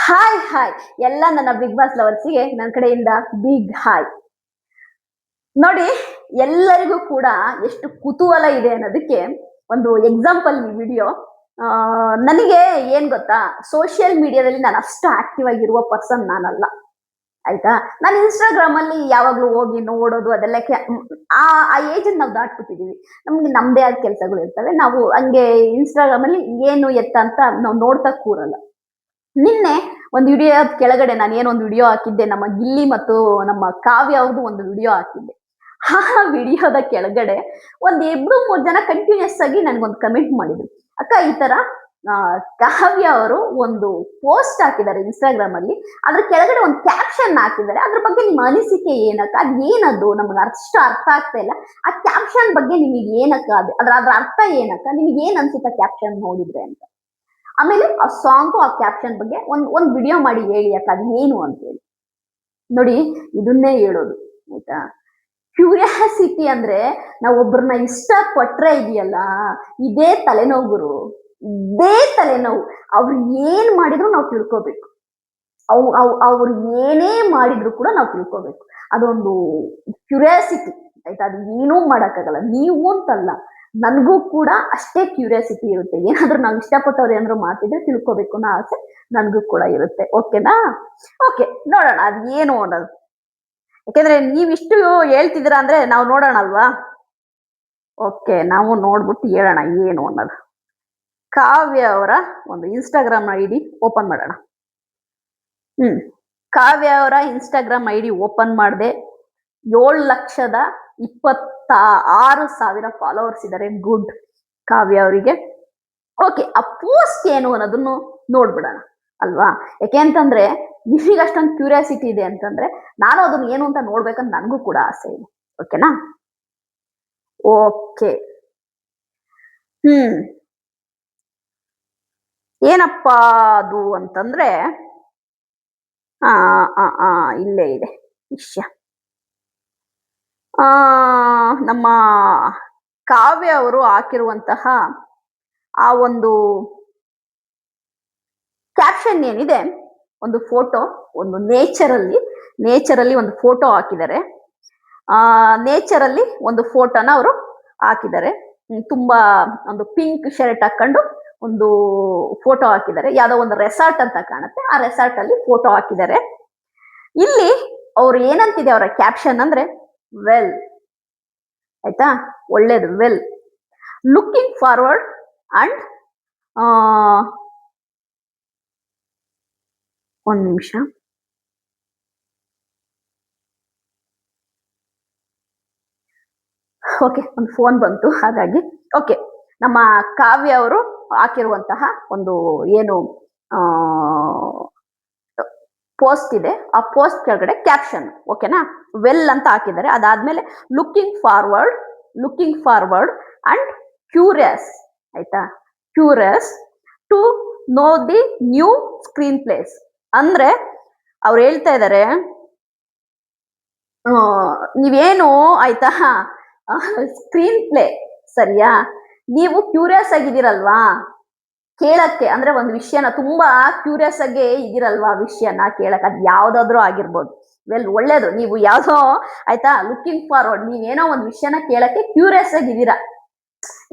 Hi hi ಎಲ್ಲ ನನ್ನ big boss ಲವರ್ಸಿಗೆ ನನ್ನ ಕಡೆಯಿಂದ ಬಿಗ್ ಹಾಯ್. ನೋಡಿ, ಎಲ್ಲರಿಗೂ ಕೂಡ ಎಷ್ಟು ಕುತೂಹಲ ಇದೆ ಅನ್ನೋದಕ್ಕೆ ಒಂದು ಎಕ್ಸಾಂಪಲ್ ಈ ವಿಡಿಯೋ. ನನಗೆ ಏನ್ ಗೊತ್ತಾ, ಸೋಷಿಯಲ್ ಮೀಡಿಯಾದಲ್ಲಿ ನಾನು ಅಷ್ಟು ಆಕ್ಟಿವ್ ಆಗಿರುವ ಪರ್ಸನ್ ನಾನಲ್ಲ. ಆಯ್ತಾ, ನಾನು ಇನ್ಸ್ಟಾಗ್ರಾಮ್ ಅಲ್ಲಿ ಯಾವಾಗ್ಲೂ ಹೋಗಿ ನೋಡೋದು ಅದೆಲ್ಲ ಆ ಆ ಏಜ್ ನಾವು ದಾಟ್ಬಿಟ್ಟಿದೀವಿ. ನಮ್ಗೆ ನಮ್ದೇ ಆದ ಕೆಲಸಗಳು ಇರ್ತವೆ. ನಾವು ಹಂಗೆ ಇನ್ಸ್ಟಾಗ್ರಾಮ್ ಅಲ್ಲಿ ಏನು ಎತ್ತ ಅಂತ ನಾವು ನೋಡ್ತಾ ಕೂರಲ್ಲ. ನಿನ್ನೆ ಒಂದು ವಿಡಿಯೋ ಕೆಳಗಡೆ ನಾನು ಏನೊಂದು ವಿಡಿಯೋ ಹಾಕಿದ್ದೆ, ನಮ್ಮ ಗಿಲ್ಲಿ ಮತ್ತು ನಮ್ಮ ಕಾವ್ಯ ಅವ್ರದ್ದು ಒಂದು ವಿಡಿಯೋ ಹಾಕಿದ್ದೆ. ಆ ವಿಡಿಯೋದ ಕೆಳಗಡೆ ಒಂದ್ ಇಬ್ರು ಮೂರ್ ಜನ ಕಂಟಿನ್ಯೂಸ್ ಆಗಿ ನನ್ಗೊಂದು ಕಮೆಂಟ್ ಮಾಡಿದ್ರು. ಅಕ್ಕ, ಈ ತರ ಕಾವ್ಯ ಅವರು ಒಂದು ಪೋಸ್ಟ್ ಹಾಕಿದ್ದಾರೆ ಇನ್ಸ್ಟಾಗ್ರಾಮ್ ಅಲ್ಲಿ, ಅದ್ರ ಕೆಳಗಡೆ ಒಂದು ಕ್ಯಾಪ್ಷನ್ ಹಾಕಿದ್ದಾರೆ. ಅದ್ರ ಬಗ್ಗೆ ನಿಮ್ಮ ಅನಿಸಿಕೆ ಏನಕ್ಕ? ಅದ್ ಏನದು ನಮ್ಗೆ ಅಷ್ಟು ಅರ್ಥ ಆಗ್ತಾ ಇಲ್ಲ. ಆ ಕ್ಯಾಪ್ಷನ್ ಬಗ್ಗೆ ನಿಮಗೆ ಏನಕ್ಕ, ಅದ್ರ ಅರ್ಥ ಏನಕ್ಕ? ನಿಮ್ಗೆ ಏನ್ ಅನ್ಸುತ್ತ ಕ್ಯಾಪ್ಷನ್ ನೋಡಿದ್ರೆ ಅಂತ. ಆಮೇಲೆ ಆ ಸಾಂಗು ಆ ಕ್ಯಾಪ್ಷನ್ ಬಗ್ಗೆ ಒಂದ್ ವಿಡಿಯೋ ಮಾಡಿ ಹೇಳಿ ಅಕ್ಕ, ಅದು ಏನು ಅಂತ ಹೇಳಿ. ನೋಡಿ, ಇದನ್ನೇ ಹೇಳೋದು ಆಯ್ತಾ. ಕ್ಯೂರಿಯಾಸಿಟಿ ಅಂದ್ರೆ ನಾವು ಒಬ್ಬರನ್ನ ಇಷ್ಟ ಪಟ್ರೆ ಇದೆಯಲ್ಲ, ಇದೇ ತಲೆನೋವು ಗುರು, ಇದೇ ತಲೆನೋವು. ಅವ್ರು ಏನ್ ಮಾಡಿದ್ರು ನಾವು ತಿಳ್ಕೋಬೇಕು. ಅವ್ರು ಏನೇ ಮಾಡಿದ್ರು ಕೂಡ ನಾವು ತಿಳ್ಕೋಬೇಕು. ಅದೊಂದು ಕ್ಯೂರಿಯಾಸಿಟಿ ಆಯ್ತಾ. ಅದು ಏನೂ ಮಾಡಕ್ಕಾಗಲ್ಲ. ನೀವು ಅಂತಲ್ಲ, ನನಗೂ ಕೂಡ ಅಷ್ಟೇ ಕ್ಯೂರಿಯಾಸಿಟಿ ಇರುತ್ತೆ. ಏನಾದ್ರೂ ನಾವು ಇಷ್ಟಪಟ್ಟವ್ರು ಏನಾದ್ರು ಮಾಡ್ತಿದ್ರೆ ತಿಳ್ಕೊಬೇಕು ಅನ್ನೋ ಆಸೆ ನನಗೂ ಕೂಡ ಇರುತ್ತೆ. ಓಕೆನಾ? ಓಕೆ, ನೋಡೋಣ ಅದು ಏನು ಅನ್ನೋದು. ಯಾಕೆಂದ್ರೆ ನೀವಿಷ್ಟು ಹೇಳ್ತಿದ್ದೀರಾ ಅಂದ್ರೆ ನಾವು ನೋಡೋಣ ಅಲ್ವಾ. ಓಕೆ, ನಾವು ನೋಡ್ಬಿಟ್ಟು ಹೇಳೋಣ ಏನು ಅನ್ನೋದು. ಕಾವ್ಯ ಅವರ ಒಂದು ಇನ್ಸ್ಟಾಗ್ರಾಮ್ ಐಡಿ ಓಪನ್ ಮಾಡೋಣ. ಕಾವ್ಯ ಅವರ ಇನ್ಸ್ಟಾಗ್ರಾಮ್ ಐಡಿ ಓಪನ್ ಮಾಡಿದೆ. 7,26,000 ಫಾಲೋವರ್ಸ್ ಇದ್ದಾರೆ. ಗುಡ್ ಕಾವ್ಯ ಅವರಿಗೆ. ಓಕೆ, ಆ ಪೋಸ್ಟ್ ಏನು ಅನ್ನೋದನ್ನು ನೋಡ್ಬಿಡೋಣ ಅಲ್ವಾ. ಯಾಕೆ ಅಂತಂದ್ರೆ ನಿಮಗೆ ಅಷ್ಟೊಂದು ಕ್ಯೂರಿಯಾಸಿಟಿ ಇದೆ ಅಂತಂದ್ರೆ ನಾನು ಅದನ್ನ ಏನು ಅಂತ ನೋಡ್ಬೇಕಂತ ನನಗೂ ಕೂಡ ಆಸೆ ಇದೆ. ಓಕೆನಾ? ಓಕೆ, ಏನಪ್ಪಾ ಅದು ಅಂತಂದ್ರೆ ಇಲ್ಲೇ ಇದೆ ವಿಷಯ. ನಮ್ಮ ಕಾವ್ಯ ಅವರು ಹಾಕಿರುವಂತಹ ಆ ಒಂದು ಕ್ಯಾಪ್ಷನ್ ಏನಿದೆ, ಒಂದು ಫೋಟೋ, ಒಂದು ನೇಚರಲ್ಲಿ ಒಂದು ಫೋಟೋ ಹಾಕಿದ್ದಾರೆ. ನೇಚರಲ್ಲಿ ಒಂದು ಫೋಟೋನ ಅವರು ಹಾಕಿದ್ದಾರೆ. ತುಂಬಾ ಒಂದು ಪಿಂಕ್ ಶರ್ಟ್ ಹಾಕೊಂಡು ಒಂದು ಫೋಟೋ ಹಾಕಿದ್ದಾರೆ. ಯಾವ್ದೋ ಒಂದು ರೆಸಾರ್ಟ್ ಅಂತ ಕಾಣುತ್ತೆ. ಆ ರೆಸಾರ್ಟ್ ಅಲ್ಲಿ ಫೋಟೋ ಹಾಕಿದ್ದಾರೆ. ಇಲ್ಲಿ ಅವ್ರು ಏನಂತಿದೆ ಅವರ ಕ್ಯಾಪ್ಷನ್ ಅಂದ್ರೆ, ವೆಲ್ ಆಯ್ತಾ, ಒಳ್ಳೇದು, ವೆಲ್ ಲುಕಿಂಗ್ ಫಾರ್ವರ್ಡ್ ಅಂಡ್ ಒಂದ್ ನಿಮಿಷ. ಓಕೆ, ಒಂದು ಫೋನ್ ಬಂತು ಹಾಗಾಗಿ. ಓಕೆ, ನಮ್ಮ ಕಾವ್ಯ ಅವರು ಹಾಕಿರುವಂತಹ ಒಂದು ಏನು ಪೋಸ್ಟ್ ಇದೆ, ಆ ಪೋಸ್ಟ್ ಕೆಳಗಡೆ ಕ್ಯಾಪ್ಷನ್ ಓಕೆನಾ, ವೆಲ್ ಅಂತ ಹಾಕಿದ್ದಾರೆ. ಅದಾದ್ಮೇಲೆ ಲುಕಿಂಗ್ ಫಾರ್ವರ್ಡ್ ಅಂಡ್ ಕ್ಯೂರಿಯಸ್ ಆಯ್ತಾ, curious to know the new screenplays. ಅಂದ್ರೆ ಅವ್ರು ಹೇಳ್ತಾ ಇದ್ದಾರೆ, ನೀವೇನು ಆಯ್ತಾ ಸ್ಕ್ರೀನ್ ಪ್ಲೇ ಸರಿಯಾ, ನೀವು ಕ್ಯೂರಿಯಸ್ ಆಗಿದ್ದೀರಲ್ವಾ ಕೇಳಕ್ಕೆ. ಅಂದ್ರೆ ಒಂದು ವಿಷಯನ ತುಂಬಾ ಕ್ಯೂರಿಯಸ್ ಆಗಿ ಇದೀರಲ್ವಾ ವಿಷಯನ ಕೇಳಕ್, ಅದ್ ಯಾವ್ದಾದ್ರು ಆಗಿರ್ಬೋದು. ವೆಲ್ ಒಳ್ಳೇದು, ನೀವು ಯಾವ್ದೋ ಆಯ್ತಾ ಲುಕಿಂಗ್ ಫಾರ್ವರ್ಡ್, ನೀವೇನೋ ಒಂದು ವಿಷಯನ ಕೇಳಕ್ಕೆ ಕ್ಯೂರಿಯಸ್ ಆಗಿದ್ದೀರಾ.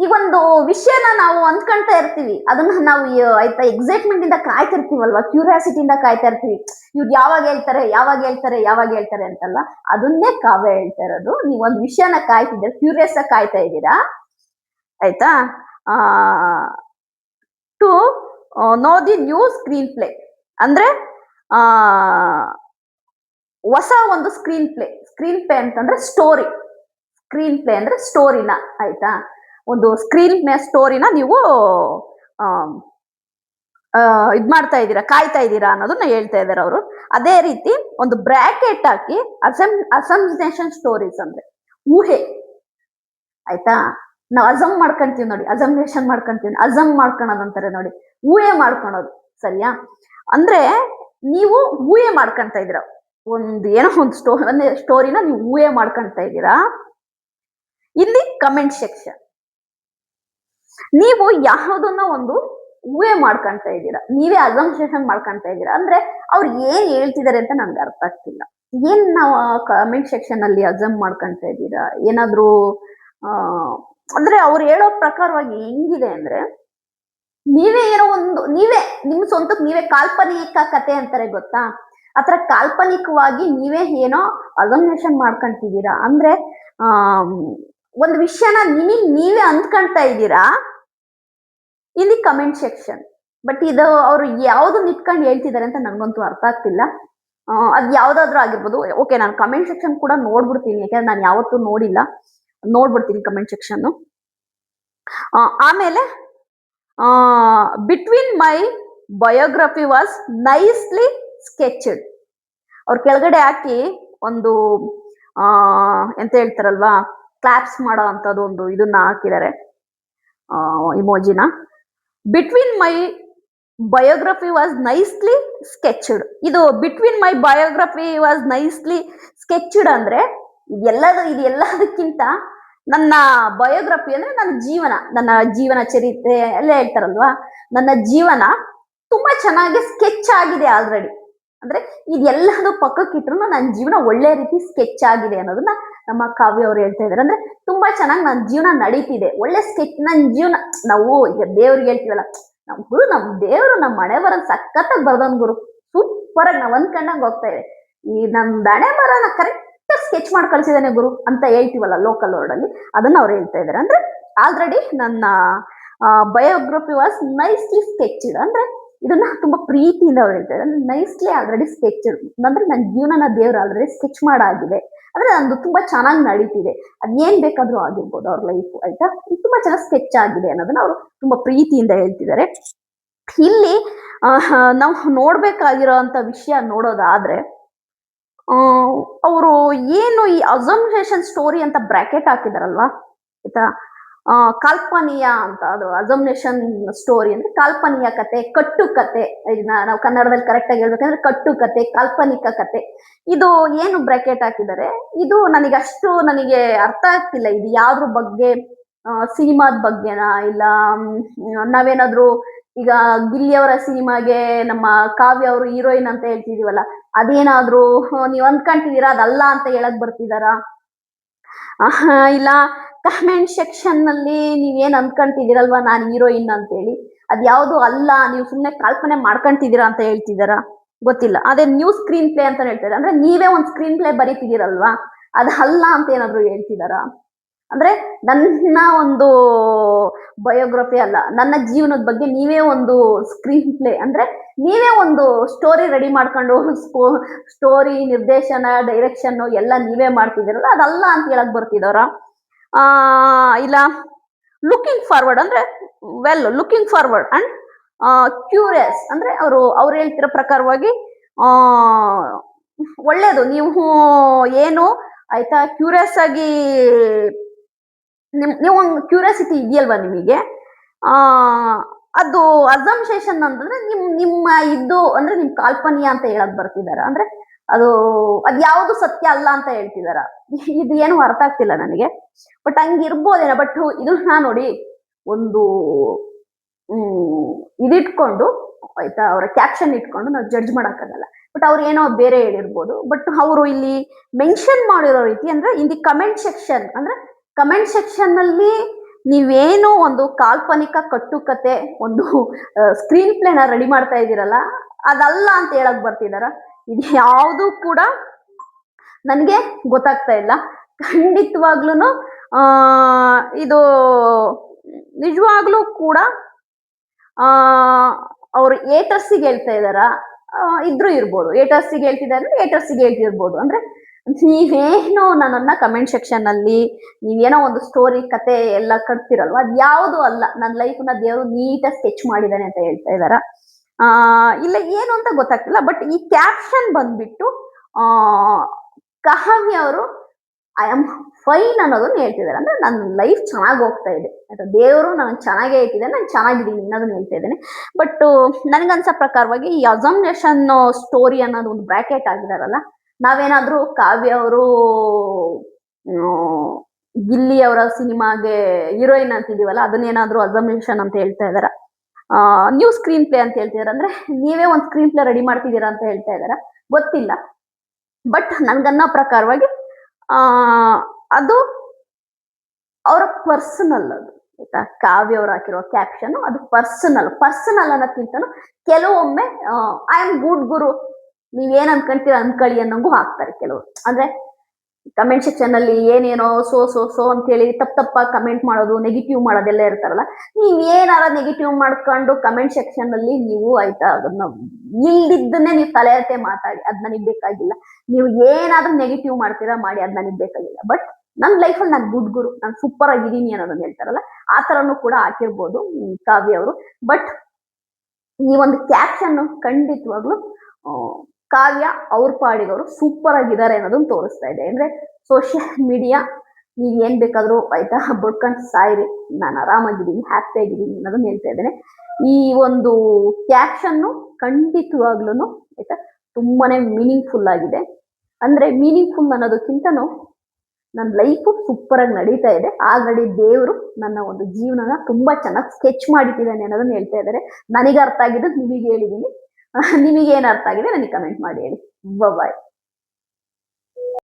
ಈ ಒಂದು ವಿಷಯನ ನಾವು ಅಂದ್ಕೊಂತಾ ಇರ್ತೀವಿ, ಅದನ್ನ ನಾವು ಆಯ್ತಾ ಎಕ್ಸೈಟ್ಮೆಂಟ್ ಇಂದ ಕಾಯ್ತಿರ್ತೀವಲ್ವಾ, ಕ್ಯೂರಿಯಾಸಿಟಿಯಿಂದ ಕಾಯ್ತಾ ಇರ್ತೀವಿ. ಇವ್ರು ಯಾವಾಗ ಹೇಳ್ತಾರೆ ಅಂತಲ್ಲ, ಅದನ್ನೇ ಕಾವ್ಯ ಹೇಳ್ತಾ ಇರೋದು. ನೀವು ಒಂದು ವಿಷಯನ ಕಾಯ್ತಿದ್ದೀರಾ, ಕ್ಯೂರಿಯಸ್ ಆಗಿ ಕಾಯ್ತಾ ಇದ್ದೀರಾ ಆಯ್ತಾ. To know the new screenplay ಅಂದ್ರೆ ಹೊಸ ಒಂದು ಸ್ಕ್ರೀನ್ ಪ್ಲೇ ಅಂತಂದ್ರೆ ಸ್ಕ್ರೀನ್ ಪ್ಲೇ ಅಂದ್ರೆ ಸ್ಟೋರಿನ ಆಯ್ತಾ, ಒಂದು ಸ್ಕ್ರೀನ್ ಪ್ಲೇ ಸ್ಟೋರಿನ ನೀವು ಇದ್ ಮಾಡ್ತಾ ಇದ್ದೀರಾ, ಕಾಯ್ತಾ ಇದ್ದೀರಾ ಅನ್ನೋದನ್ನ ಹೇಳ್ತಾ ಇದ್ದಾರೆ ಅವರು. ಅದೇ ರೀತಿ ಒಂದು ಬ್ರಾಕೆಟ್ ಹಾಕಿ ಅಸಂಪ್ಷನ್ ಸ್ಟೋರೀಸ್ ಅಂದ್ರೆ ಊಹೆ ಆಯ್ತಾ. ನಾವು ಅಸಮ್ ಮಾಡ್ಕೊಂತೀವಿ ನೋಡಿ, ಅಸಮ್ ಮಾಡ್ಕೊಳೋದು ಅಂತಾರೆ ನೋಡಿ, ಊಹೆ ಮಾಡ್ಕೊಳೋದು ಸರಿಯಾ. ಅಂದ್ರೆ ನೀವು ಊಹೆ ಮಾಡ್ಕೊಂತ ಇದ್ದೀರಾ, ಏನೋ ಒಂದು ಸ್ಟೋರಿನ ನೀವು ಊಹೆ ಮಾಡ್ಕೊಂತ ಇದ್ದೀರಾ. ಇಲ್ಲಿ ಕಮೆಂಟ್ ಸೆಕ್ಷನ್, ನೀವು ಯಾವುದನ್ನ ಒಂದು ಊಹೆ ಮಾಡ್ಕೊಂತ ಇದ್ದೀರಾ, ನೀವೇ ಅಸಂಪ್ಷನ್ ಮಾಡ್ಕೊಂತ ಇದ್ದೀರಾ. ಅಂದ್ರೆ ಅವ್ರು ಏನ್ ಹೇಳ್ತಿದ್ದಾರೆ ಅಂತ ನನ್ಗೆ ಅರ್ಥ ಆಗ್ತಿಲ್ಲ. ಏನ್ ನಾವು ಕಮೆಂಟ್ ಸೆಕ್ಷನ್ ಅಲ್ಲಿ ಅಸಮ್ ಮಾಡ್ಕೊಂತ ಇದ್ದೀರಾ? ಏನಾದ್ರೂ ಆ ಅಂದ್ರೆ ಅವ್ರು ಹೇಳೋ ಪ್ರಕಾರವಾಗಿ ಹೆಂಗಿದೆ ಅಂದ್ರೆ, ನೀವೇ ಏನೋ ಒಂದು ನೀವೇ ನಿಮ್ ಸ್ವಂತಕ್ ನೀವೇ ಕಾಲ್ಪನಿಕ ಕತೆ ಅಂತಾರೆ ಗೊತ್ತಾ, ಆತರ ಕಾಲ್ಪನಿಕವಾಗಿ ನೀವೇ ಏನೋ ಅಸಂಪ್ಷನ್ ಮಾಡ್ಕೊಂತಿದ್ದೀರಾ. ಅಂದ್ರೆ ಆ ಒಂದು ವಿಷಯನ ನಿಮಗ್ ನೀವೇ ಅಂದ್ಕೊಂತಾ ಇದ್ದೀರಾ ಇಲ್ಲಿ ಕಮೆಂಟ್ ಸೆಕ್ಷನ್. ಬಟ್ ಇದು ಅವ್ರು ಯಾವ್ದು ನಿಟ್ಕೊಂಡು ಹೇಳ್ತಿದ್ದಾರೆ ಅಂತ ನಂಗಂತೂ ಅರ್ಥ ಆಗ್ತಿಲ್ಲ. ಅದ್ ಯಾವ್ದಾದ್ರು ಆಗಿರ್ಬೋದು. ಓಕೆ, ನಾನು ಕಮೆಂಟ್ ಸೆಕ್ಷನ್ ಕೂಡ ನೋಡ್ಬಿಡ್ತೀನಿ, ಯಾಕಂದ್ರೆ ನಾನು ಯಾವತ್ತೂ ನೋಡಿಲ್ಲ, ನೋಡ್ಬಿಡ್ತೀನಿ ಕಮೆಂಟ್ ಸೆಕ್ಷನ್. ಆಮೇಲೆ between my biography was nicely ಸ್ಕೆಚ್ಡ್. ಅವ್ರ ಕೆಳಗಡೆ ಹಾಕಿ ಒಂದು ಎಂತ ಹೇಳ್ತಾರಲ್ವಾ, ಕ್ಲಾಪ್ಸ್ ಮಾಡೋ ಅಂತದ್ದು ಒಂದು ಇದನ್ನ ಹಾಕಿದ್ದಾರೆ, ಇಮೋಜಿನ. Between my biography was nicely sketched. ಇದು between my biography was nicely sketched ಅಂದ್ರೆ ಇದೆಲ್ಲದಕ್ಕಿಂತ ನನ್ನ ಬಯೋಗ್ರಫಿ ಅಂದ್ರೆ ನನ್ನ ಜೀವನ ಚರಿತ್ರೆ ಎಲ್ಲ ಹೇಳ್ತಾರಲ್ವಾ, ನನ್ನ ಜೀವನ ತುಂಬಾ ಚೆನ್ನಾಗಿ ಸ್ಕೆಚ್ ಆಗಿದೆ ಆಲ್ರೆಡಿ. ಅಂದ್ರೆ ಇದೆಲ್ಲದು ಪಕ್ಕಕ್ಕಿಟ್ರು ನನ್ನ ಜೀವನ ಒಳ್ಳೆ ರೀತಿ ಸ್ಕೆಚ್ ಆಗಿದೆ ಅನ್ನೋದನ್ನ ನಮ್ಮ ಕಾವ್ಯ ಅವ್ರು ಹೇಳ್ತಾ ಇದಾರೆ. ಅಂದ್ರೆ ತುಂಬಾ ಚೆನ್ನಾಗಿ ನನ್ನ ಜೀವನ ನಡೀತಿದೆ, ಒಳ್ಳೆ ಸ್ಕೆಚ್ ನನ್ನ ಜೀವನ. ನಾವು ಈಗ ದೇವ್ರಿಗೆ ಹೇಳ್ತೀವಲ್ಲ, ನಮ್ ದೇವ್ರು ನಮ್ಮ ಹಣೆ ಬರ ಸಖತ್ತಾಗಿ ಬರ್ದನ್ ಗುರು, ಸೂಪರ್ ಆಗಿ ನಾವ್ ಅನ್ಕೊಂಡಂಗ್ ಹೋಗ್ತಾ ಇದೆ. ಈ ನಮ್ ಹಣೆ ಬರನ ಕರೆಕ್ಟ್ ಸ್ಕೆಚ್ ಮಾಡಿ ಕಳ್ಸಿದಾನೆ ಗುರು ಅಂತ ಹೇಳ್ತೀವಲ್ಲ ಲೋಕಲ್ ವರ್ಡ್ ಅಲ್ಲಿ, ಅದನ್ನ ಅವ್ರು ಹೇಳ್ತಾ ಇದಾರೆ. ಅಂದ್ರೆ ಆಲ್ರೆಡಿ ನನ್ನ ಬಯೋಗ್ರಫಿ ವಾಸ್ ನೈಸ್ಲಿ ಸ್ಕೆಚ್ಡ್. ಅಂದ್ರೆ ಇದನ್ನ ತುಂಬಾ ಪ್ರೀತಿಯಿಂದ ಅವ್ರು ಹೇಳ್ತಾರೆ. ಅಂದ್ರೆ ನೈಸ್ಲಿ ಆಲ್ರೆಡಿ ಸ್ಕೆಚ್ಡ್ ಅಂದ್ರೆ ನನ್ನ ಜೀವನನ ದೇವ್ರು ಆಲ್ರೆಡಿ ಸ್ಕೆಚ್ ಮಾಡಾಗಿದೆ. ಅಂದ್ರೆ ನಂದು ತುಂಬಾ ಚೆನ್ನಾಗಿ ನಡೀತಿದೆ, ಅದೇನ್ ಬೇಕಾದ್ರೂ ಆಗಿರ್ಬೋದು ಅವ್ರ ಲೈಫ್, ಆಯ್ತಾ, ತುಂಬಾ ಚೆನ್ನಾಗಿ ಸ್ಕೆಚ್ ಆಗಿದೆ ಅನ್ನೋದನ್ನ ಅವರು ತುಂಬಾ ಪ್ರೀತಿಯಿಂದ ಹೇಳ್ತಿದ್ದಾರೆ. ಇಲ್ಲಿ ನಾವು ನೋಡ್ಬೇಕಾಗಿರೋ ಅಂತ ವಿಷಯ ನೋಡೋದಾದ್ರೆ, ಅವರು ಏನು ಈ ಅಸಂಪ್ಷನ್ ಸ್ಟೋರಿ ಅಂತ ಬ್ರಾಕೆಟ್ ಹಾಕಿದಾರಲ್ವಾ, ಆಯ್ತಾ, ಕಾಲ್ಪನೀಯ ಅಂತ. ಅದು ಅಸಂಪ್ಷನ್ ಸ್ಟೋರಿ ಅಂದ್ರೆ ಕಾಲ್ಪನೀಯ ಕತೆ, ಕಟ್ಟು ಕತೆ. ನಾವು ಕನ್ನಡದಲ್ಲಿ ಕರೆಕ್ಟ್ ಆಗಿ ಹೇಳ್ಬೇಕಂದ್ರೆ ಕಟ್ಟು ಕತೆ, ಕಾಲ್ಪನಿಕ ಕತೆ. ಇದು ಏನು ಬ್ರಾಕೆಟ್ ಹಾಕಿದ್ದಾರೆ, ಇದು ನನಗೆ ಅರ್ಥ ಆಗ್ತಿಲ್ಲ. ಇದು ಯಾವ್ದ್ರ ಬಗ್ಗೆ, ಸಿನಿಮಾದ ಬಗ್ಗೆನಾ, ಇಲ್ಲ ನಾವೇನಾದ್ರೂ ಈಗ ಗಿಲ್ಲಿಯವರ ಸಿನಿಮಾಗೆ ನಮ್ಮ ಕಾವ್ಯ ಅವರು ಹೀರೋಯಿನ್ ಅಂತ ಹೇಳ್ತಿದೀವಲ್ಲ, ಅದೇನಾದ್ರೂ ನೀವ್ ಅಂದ್ಕೊಂತಿದೀರಾ ಅದಲ್ಲ ಅಂತ ಹೇಳಕ್ ಬರ್ತಿದಾರ, ಇಲ್ಲ ಕಮೆಂಟ್ ಸೆಕ್ಷನ್ ನಲ್ಲಿ ನೀವೇನ್ ಅಂದ್ಕೊಂತಿದ್ದೀರಲ್ವಾ ನಾನು ಹೀರೋಯಿನ್ ಅಂತ ಹೇಳಿ, ಅದ್ಯಾವುದು ಅಲ್ಲ, ನೀವು ಸುಮ್ನೆ ಕಲ್ಪನೆ ಮಾಡ್ಕೊಂತಿದ್ದೀರಾ ಅಂತ ಹೇಳ್ತಿದಾರ ಗೊತ್ತಿಲ್ಲ. ಅದೇ ನ್ಯೂ ಸ್ಕ್ರೀನ್ ಪ್ಲೇ ಅಂತ ಹೇಳ್ತಾರೆ, ಅಂದ್ರೆ ನೀವೇ ಒಂದ್ ಸ್ಕ್ರೀನ್ ಪ್ಲೇ ಬರೀತಿದ್ದೀರಲ್ವಾ, ಅದಲ್ಲ ಅಂತ ಏನಾದ್ರು ಹೇಳ್ತಿದಾರ. ಅಂದ್ರೆ ನನ್ನ ಒಂದು ಬಯೋಗ್ರಫಿ ಅಲ್ಲ, ನನ್ನ ಜೀವನದ ಬಗ್ಗೆ ನೀವೇ ಒಂದು ಸ್ಕ್ರೀನ್ ಪ್ಲೇ ಅಂದ್ರೆ ನೀವೇ ಒಂದು ಸ್ಟೋರಿ ರೆಡಿ ಮಾಡ್ಕೊಂಡು, ಸ್ಟೋರಿ ನಿರ್ದೇಶನ ಡೈರೆಕ್ಷನ್ ಎಲ್ಲ ನೀವೇ ಮಾಡ್ತಿದ್ದೀರಲ್ಲ, ಅದಲ್ಲ ಅಂತ ಹೇಳಕ್ ಬರ್ತಿದವ್ರ. ಇಲ್ಲ ಲುಕಿಂಗ್ ಫಾರ್ವರ್ಡ್ ಅಂದ್ರೆ ಲುಕಿಂಗ್ ಫಾರ್ವರ್ಡ್ ಅಂಡ್ ಕ್ಯೂರಿಯಸ್ ಅಂದ್ರೆ ಅವ್ರು ಹೇಳ್ತಿರೋ ಪ್ರಕಾರವಾಗಿ ಒಳ್ಳೇದು, ನೀವು ಏನು ಆಯ್ತಾ ಕ್ಯೂರಿಯಸ್ ಆಗಿ ನೀವು ಒಂದು ಕ್ಯೂರಿಯಾಸಿಟಿ ಇದೆಯಲ್ವಾ ನಿಮಗೆ, ಅದು ಅಸಂಪ್ಷನ್ ಅಂತಂದ್ರೆ ನಿಮ್ಮ ಇದ್ದು ಅಂದ್ರೆ ನಿಮ್ ಕಾಲ್ಪನೀಯ ಅಂತ ಹೇಳಕ್ ಬರ್ತಿದಾರ. ಅಂದ್ರೆ ಅದ್ಯಾವುದು ಸತ್ಯ ಅಲ್ಲ ಅಂತ ಹೇಳ್ತಿದಾರ. ಇದು ಏನು ಅರ್ಥ ಆಗ್ತಿಲ್ಲ ನನಗೆ, ಬಟ್ ಹಂಗಿರ್ಬೋದೇನೋ. ಬಟ್ ಇದನ್ನ ನೋಡಿ ಒಂದು ಇದಿಟ್ಕೊಂಡು ಆಯ್ತಾ, ಅವರ ಕ್ಯಾಪ್ಷನ್ ಇಟ್ಕೊಂಡು ನಾವು ಜಡ್ಜ್ ಮಾಡಕ್ಕಾಗಲ್ಲ. ಬಟ್ ಅವ್ರು ಏನೋ ಬೇರೆ ಹೇಳಿರ್ಬೋದು. ಬಟ್ ಅವರು ಇಲ್ಲಿ ಮೆನ್ಷನ್ ಮಾಡಿರೋ ರೀತಿ ಅಂದ್ರೆ ಇನ್ ದಿ ಕಮೆಂಟ್ ಸೆಕ್ಷನ್, ಅಂದ್ರೆ ಕಮೆಂಟ್ ಸೆಕ್ಷನ್ ಅಲ್ಲಿ ನೀವೇನು ಒಂದು ಕಾಲ್ಪನಿಕ ಕಟ್ಟುಕತೆ, ಒಂದು ಸ್ಕ್ರೀನ್ ಪ್ಲೇನ ರೆಡಿ ಮಾಡ್ತಾ ಇದ್ದೀರಲ್ಲ, ಅದಲ್ಲ ಅಂತ ಹೇಳಕ್ ಬರ್ತಿದಾರ. ಇದು ಯಾವುದು ಕೂಡ ನನಗೆ ಗೊತ್ತಾಗ್ತಾ ಇಲ್ಲ. ಖಂಡಿತವಾಗ್ಲೂ ಇದು ನಿಜವಾಗ್ಲೂ ಕೂಡ ಅವ್ರು ಏಟರ್ಸಿಗೆ ಹೇಳ್ತಾ ಇದಾರ, ಇದ್ರು ಇರ್ಬೋದು. ಏಟರ್ಸಿಗೆ ಹೇಳ್ತಿದ್ದಾರೆ, ಏಟರ್ಸಿಗೆ ಹೇಳ್ತಿರ್ಬೋದು. ಅಂದ್ರೆ ನೀವೇನು ನನ್ನನ್ನ ಕಮೆಂಟ್ ಸೆಕ್ಷನ್ ಅಲ್ಲಿ ನೀವೇನೋ ಒಂದು ಸ್ಟೋರಿ ಕತೆ ಎಲ್ಲ ಕಟ್ತಿರಲ್ವ, ಅದ್ ಯಾವುದು ಅಲ್ಲ, ನನ್ನ ಲೈಫ್ನ ದೇವರು ನೀಟಾಗಿ ಸ್ಕೆಚ್ ಮಾಡಿದಾನೆ ಅಂತ ಹೇಳ್ತಾ ಇದಾರ. ಇಲ್ಲ ಏನು ಅಂತ ಗೊತ್ತಾಗ್ತಿಲ್ಲ. ಬಟ್ ಈ ಕ್ಯಾಪ್ಷನ್ ಬಂದ್ಬಿಟ್ಟು ಕಾವ್ಯ ಅವರು ಐ ಆಮ್ ಫೈನ್ ಅನ್ನೋದನ್ನ ಹೇಳ್ತಿದ್ದಾರೆ. ಅಂದ್ರೆ ನನ್ನ ಲೈಫ್ ಚೆನ್ನಾಗಿ ಹೋಗ್ತಾ ಇದೆ, ದೇವರು ನನಗೆ ಚೆನ್ನಾಗೇ ಇಟ್ಟಿದೆ, ನಾನು ಚೆನ್ನಾಗಿದ್ದೀನಿ ಅನ್ನೋದನ್ನ ಹೇಳ್ತಾ ಇದ್ದೇನೆ. ಬಟ್ ನನ್ಗನ್ಸೋ ಪ್ರಕಾರವಾಗಿ ಈ ಅಸಂಪ್ಷನ್ ಸ್ಟೋರಿ ಅನ್ನೋದು ಒಂದು ಬ್ರಾಕೆಟ್ ಆಗಿದಾರಲ್ಲ, ನಾವೇನಾದ್ರೂ ಕಾವ್ಯ ಅವರು ಗಿಲ್ಲಿ ಅವರ ಸಿನಿಮಾಗೆ ಹೀರೋಯಿನ್ ಅಂತಿದೀವಲ್ಲ, ಅದನ್ನೇನಾದ್ರೂ ಅಸಂಪ್ಷನ್ ಅಂತ ಹೇಳ್ತಾ ಇದಾರ. ನ್ಯೂ ಸ್ಕ್ರೀನ್ ಪ್ಲೇ ಅಂತ ಹೇಳ್ತಿದಾರೆ. ಅಂದ್ರೆ ನೀವೇ ಒಂದು ಸ್ಕ್ರೀನ್ ಪ್ಲೇ ರೆಡಿ ಮಾಡ್ತಿದ್ದೀರಾ ಅಂತ ಹೇಳ್ತಾ ಇದಾರೆ, ಗೊತ್ತಿಲ್ಲ. ಬಟ್ ನನ್ಗನ್ನೋ ಪ್ರಕಾರವಾಗಿ ಆ ಅದು ಅವರ ಪರ್ಸನಲ್ ಅದು, ಆಯ್ತಾ? ಕಾವ್ಯ ಅವ್ರು ಹಾಕಿರೋ ಕ್ಯಾಪ್ಷನ್ ಅದು ಪರ್ಸನಲ್ ಅನ್ನೋಕ್ಕಿಂತನೂ ಕೆಲವೊಮ್ಮೆ ಐ ಆಮ್ ಗುಡ್ ಗುರು, ನೀವೇನ್ ಅನ್ಕೊಂತೀರ ಅನ್ಕೊಳ್ಳಿ ಅನ್ನೋಂಗು ಹಾಕ್ತಾರೆ ಕೆಲವರು. ಅಂದ್ರೆ ಕಮೆಂಟ್ ಸೆಕ್ಷನ್ ಅಲ್ಲಿ ಏನೇನೋ ಸೋ ಅಂತೇಳಿ ತಪ್ಪಾಗಿ ಕಮೆಂಟ್ ಮಾಡೋದು, ನೆಗೆಟಿವ್ ಮಾಡೋದೆಲ್ಲ ಇರ್ತಾರಲ್ಲ. ನೀವ್ ಏನಾರ ನೆಗೆಟಿವ್ ಮಾಡ್ಕೊಂಡು ಕಮೆಂಟ್ ಸೆಕ್ಷನ್ ಅಲ್ಲಿ ನೀವು, ಆಯ್ತಾ, ಅದನ್ನ ಇಲ್ದಿದ್ದನ್ನೇ ನೀವು ತಲೆ ಎತ್ತೆ ಮಾತಾಡಿ, ಅದ್ ನನಗ್ ಬೇಕಾಗಿಲ್ಲ. ನೀವು ಏನಾದ್ರೂ ನೆಗೆಟಿವ್ ಮಾಡ್ತೀರಾ ಮಾಡಿ, ಅದ್ ನನಗ್ ಬೇಕಾಗಿಲ್ಲ. ಬಟ್ ನನ್ನ ಲೈಫಲ್ಲಿ ನಾನು ಗುಡ್ ಗುರು, ನಾನು ಸೂಪರ್ ಆಗಿದ್ದೀನಿ ಅನ್ನೋದನ್ನ ಹೇಳ್ತಾರಲ್ಲ, ಆ ತರನು ಕೂಡ ಹಾಕಿರ್ಬೋದು ಕಾವ್ಯ ಅವರು. ಬಟ್ ಈ ಒಂದು ಕ್ಯಾಪ್ಷನ್ ಖಂಡಿತವಾಗ್ಲು ಕಾವ್ಯ ಅವ್ರ ಪಾಡಿಗವರು ಸೂಪರ್ ಆಗಿದ್ದಾರೆ ಅನ್ನೋದನ್ನ ತೋರಿಸ್ತಾ ಇದೆ. ಅಂದ್ರೆ ಸೋಷಿಯಲ್ ಮೀಡಿಯಾ, ನೀವ್ ಏನ್ ಬೇಕಾದ್ರೂ, ಆಯ್ತಾ, ಬಡ್ಕೊಂಡು ಸಾಯ್ರಿ, ನಾನು ಆರಾಮಾಗಿದ್ದೀನಿ, ಹ್ಯಾಪಿ ಆಗಿದ್ದೀನಿ ಅನ್ನೋದನ್ನ ಹೇಳ್ತಾ ಇದ್ದೇನೆ. ಈ ಒಂದು ಕ್ಯಾಪ್ಷನ್ ಖಂಡಿತವಾಗ್ಲೂ, ಆಯ್ತಾ, ತುಂಬಾನೇ ಮೀನಿಂಗ್ಫುಲ್ ಆಗಿದೆ. ಅಂದ್ರೆ ಮೀನಿಂಗ್ಫುಲ್ ಅನ್ನೋದಕ್ಕಿಂತನೂ ನನ್ನ ಲೈಫು ಸೂಪರ್ ಆಗಿ ನಡೀತಾ ಇದೆ. ಆಲ್ರೆಡಿ ದೇವರು ನನ್ನ ಒಂದು ಜೀವನನ ತುಂಬಾ ಚೆನ್ನಾಗಿ ಸ್ಕೆಚ್ ಮಾಡಿಟ್ಟಿದ್ದಾನೆ ಅನ್ನೋದನ್ನ ಹೇಳ್ತಾ ಇದ್ದಾರೆ. ನನಗೆ ಅರ್ಥ ಆಗಿದ್ದು ನಿಮಗೆ ಹೇಳಿದ್ದೀನಿ. ನಿಮಗೆ ಏನ್ ಅರ್ಥ ಆಗಿದೆ ನನಗೆ ಕಮೆಂಟ್ ಮಾಡಿ ಹೇಳಿ. ಬಾಯ್.